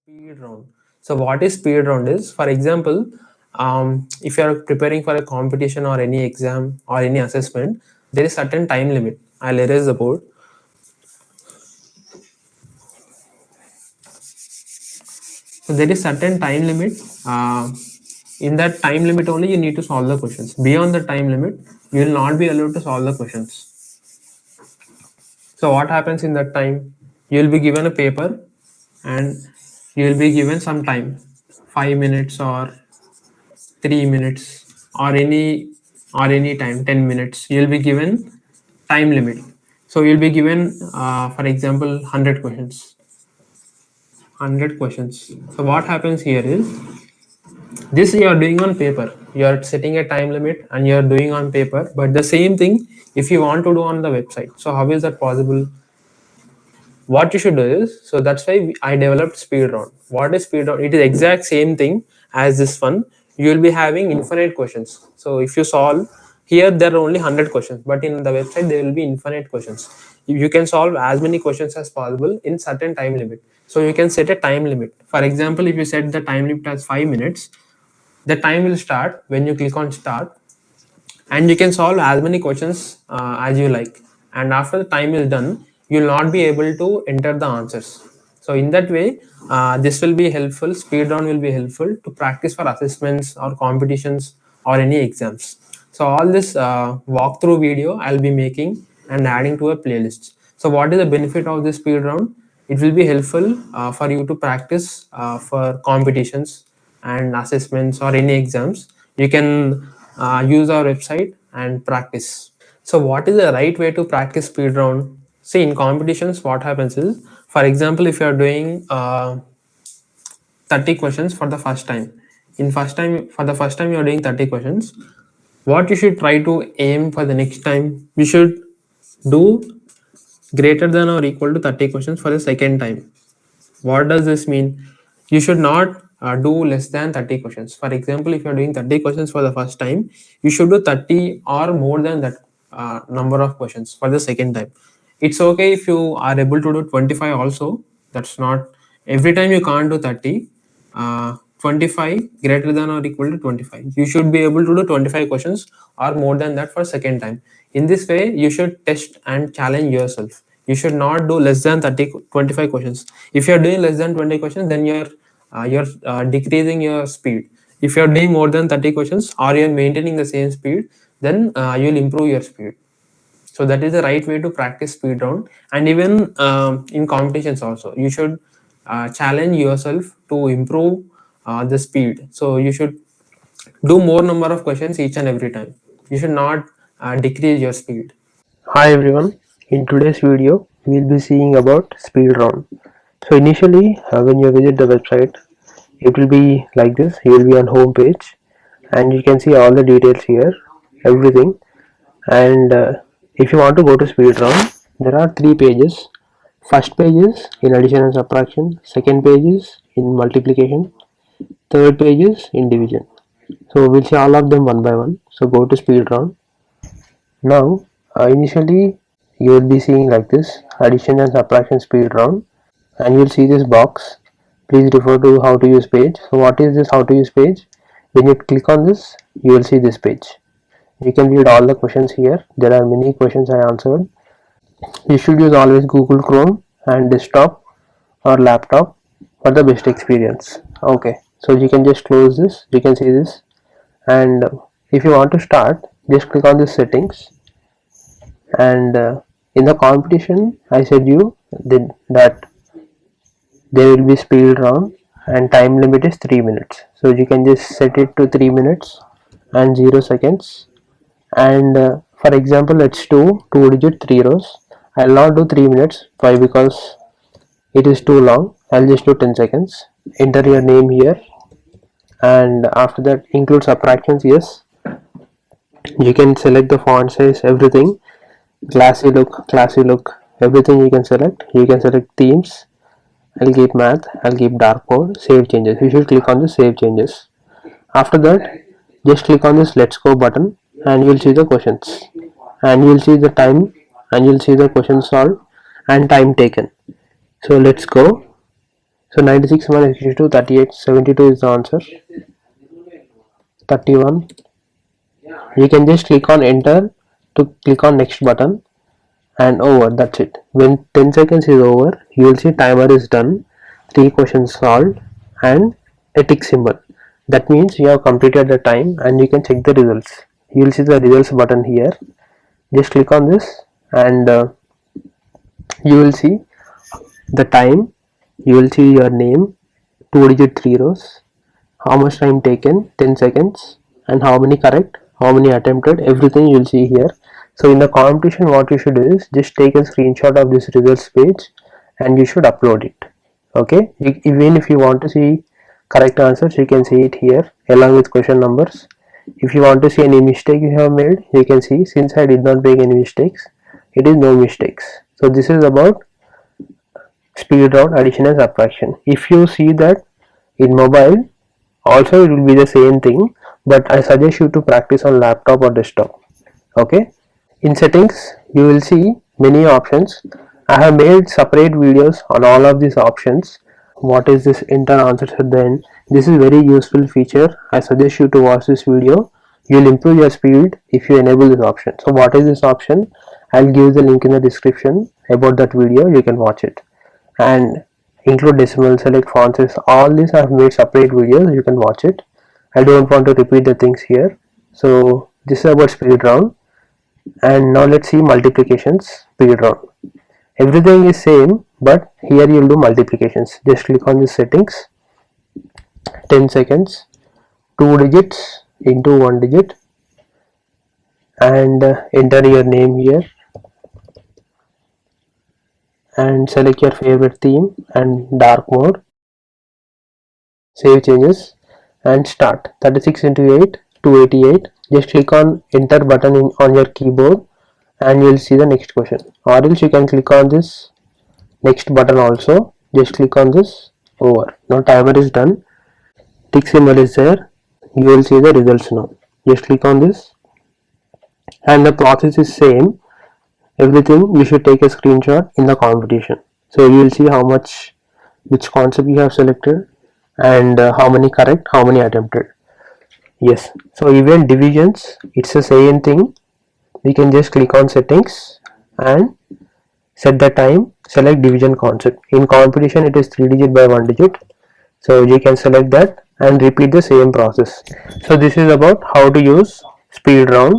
Speed round. So what is speed round is, for example, if you are preparing for a competition or any exam or any assessment, there is certain time limit. I'll erase the board. So there is certain time limit. In that time limit only you need to solve the questions. Beyond the time limit, you will not be allowed to solve the questions. So what happens in that time? You will be given a paper and you will be given some time, 5 minutes or 3 minutes or any time, 10 minutes. You'll be given time limit. So you'll be given, for example, 100 questions. So what happens here is, this you are doing on paper. You are setting a time limit and you are doing on paper, but the same thing if you want to do on the website. So how is that possible? What you should do is, so that's why I developed speed round. What is speed round? It is exact same thing as this one. You will be having infinite questions. So if you solve here, there are only 100 questions, but in the website there will be infinite questions. You can solve as many questions as possible in certain time limit. So you can set a time limit. For example, if you set the time limit as 5 minutes, the time will start when you click on start, and you can solve as many questions as you like. And after the time is done, you will not be able to enter the answers. So in that way, this will be helpful. Speed round will be helpful to practice for assessments or competitions or any exams. So all this walkthrough video I'll be making and adding to a playlist. So what is the benefit of this speed round? It will be helpful for you to practice for competitions and assessments or any exams. You can use our website and practice. So what is the right way to practice speed round? See, in competitions, what happens is, for example, if you are doing 30 questions for the first time, for the first time you are doing 30 questions, what you should try to aim for the next time, you should do greater than or equal to 30 questions for the second time. What does this mean? You should not do less than 30 questions. For example, if you are doing 30 questions for the first time, you should do 30 or more than that number of questions for the second time. It's okay if you are able to do 25 also. That's not every time you can't do 30. 25 greater than or equal to 25. You should be able to do 25 questions or more than that for second time. In this way, you should test and challenge yourself. You should not do less than 25 questions. If you are doing less than 20 questions, then you're decreasing your speed. If you are doing more than 30 questions or you're maintaining the same speed, then you'll improve your speed. So that is the right way to practice speed round. And even in competitions also, you should challenge yourself to improve the speed. So you should do more number of questions each and every time. You should not decrease your speed. Hi everyone, in today's video we will be seeing about speed round. So initially when you visit the website, it will be like this. You will be on home page and you can see all the details here, everything. And if you want to go to speed round, there are three pages. First page is in addition and subtraction, second page is in multiplication, third page is in division. So we'll see all of them one by one. So go to speed round. Now, initially you will be seeing like this addition and subtraction speed round, and you will see this box. Please refer to how to use page. So what is this how to use page? When you click on this, you will see this page. You can read all the questions here. There are many questions I answered. You should use always Google Chrome and desktop or laptop for the best experience. Okay, so you can just close this. You can see this, and if you want to start, just click on this settings. And in the competition I said you that there will be speed round and time limit is 3 minutes, so you can just set it to 3 minutes and 0 seconds. And for example, let's do 2 digit 3 rows. I'll not do 3 minutes. Why? Because it is too long. I'll just do 10 seconds. Enter your name here, and after that include subtractions. Yes, you can select the font size, everything, classy look, everything you can select. You can select themes. I'll keep math, I'll keep dark mode, save changes. You should click on the save changes. After that, just click on this let's go button and you'll see the questions, and you'll see the time, and you'll see the question solved and time taken. So let's go. So 96 minus 62, 38, 72 is the answer. 31. You can just click on enter to click on next button and over. That's it. When 10 seconds is over, you will see timer is done, 3 questions solved, and a tick symbol. That means you have completed the time and you can check the results. You will see the results button here. Just click on this and you will see the time. You will see your name, 2 digit 3 rows, how much time taken, 10 seconds, and how many correct, how many attempted, everything you will see here. So in the competition, what you should do is just take a screenshot of this results page and you should upload it. Okay, even if you want to see correct answers, you can see it here along with question numbers. If you want to see any mistake you have made, you can see. Since I did not make any mistakes, it is no mistakes. So this is about speed round addition and subtraction. If you see that in mobile, also it will be the same thing, but I suggest you to practice on laptop or desktop. Okay, in settings you will see many options. I have made separate videos on all of these options. What is this enter answers at the end? This is very useful feature. I suggest you to watch this video. You will improve your speed if you enable this option. So what is this option? I'll give the link in the description about that video. You can watch it and include decimal, select font size. All these I have made separate videos. You can watch it. I don't want to repeat the things here. So this is about speed round. And now let's see multiplications speed round. Everything is same, but here you will do multiplications. Just click on the settings, 10 seconds, 2 digits into 1 digit, and enter your name here and select your favorite theme and dark mode. Save changes and start. 36 into 8, 288. Just click on enter button on your keyboard and you will see the next question, or else you can click on this next button also. Just click on this, over. Now timer is done, tick symbol is there, you will see the results now. Just click on this and the process is same. Everything you should take a screenshot in the competition, so you will see how much, which concept you have selected, and how many correct, how many attempted. Yes, so even divisions, it's the same thing. We can just click on settings and set the time, select division concept. In competition it is 3 digit by 1 digit, so you can select that and repeat the same process. So this is about how to use speed round.